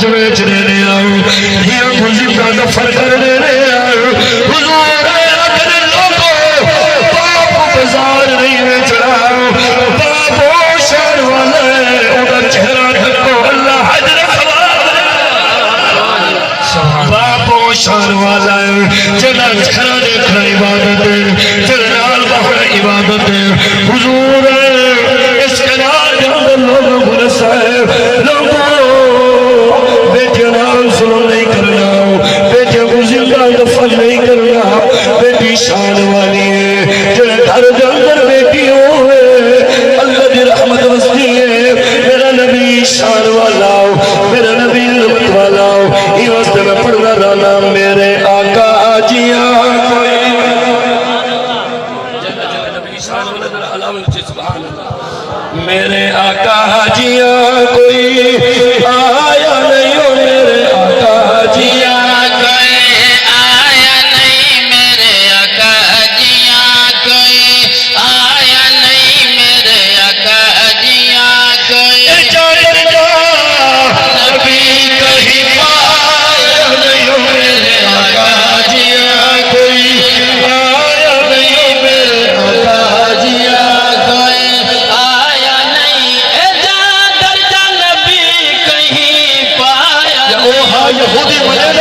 ویچ دینے آؤ یہ مجھے کا دفر کر دینے آؤ حضور اگر لوگوں باپ بازار نہیں ویچ رہا باپ و شہر والے اگر چہرہ ڈھکو اللہ حجر خواب باپ و شہر والا جنہ چہرہ دیکھنا عبادت ہے جنال بہر عبادت ہے حضور اس کنار جاندر لوگوں گرسا ہے لوگوں بیٹے نام ظلم نہیں کرنا بیٹے گزر کا دفن نہیں کرنا بیٹی شان والی ہے جنہ گھر جاندر بیٹی ہوئے اللہ دی رحمت وستی ہے میرا نبی شان والا میرا نبی لبت والا یہ واسطے میں پڑھنا رانا میرے آقا جیاں کوئی میرے آقا جیاں کوئی آیا نہیں ہو میرے آقا جیاں کوئی آیا نہیں میرے آقا جیاں کوئی آیا نہیں میرے آقا جیاں کوئی جاگر جا نبی کہیں آیا نہیں ہو میرے آقا جیاں کوئی آیا نہیں ہو میرے آقا جیاں کوئی آیا نہیں جا درجہ نبی کہیں پایا یہودی مجھے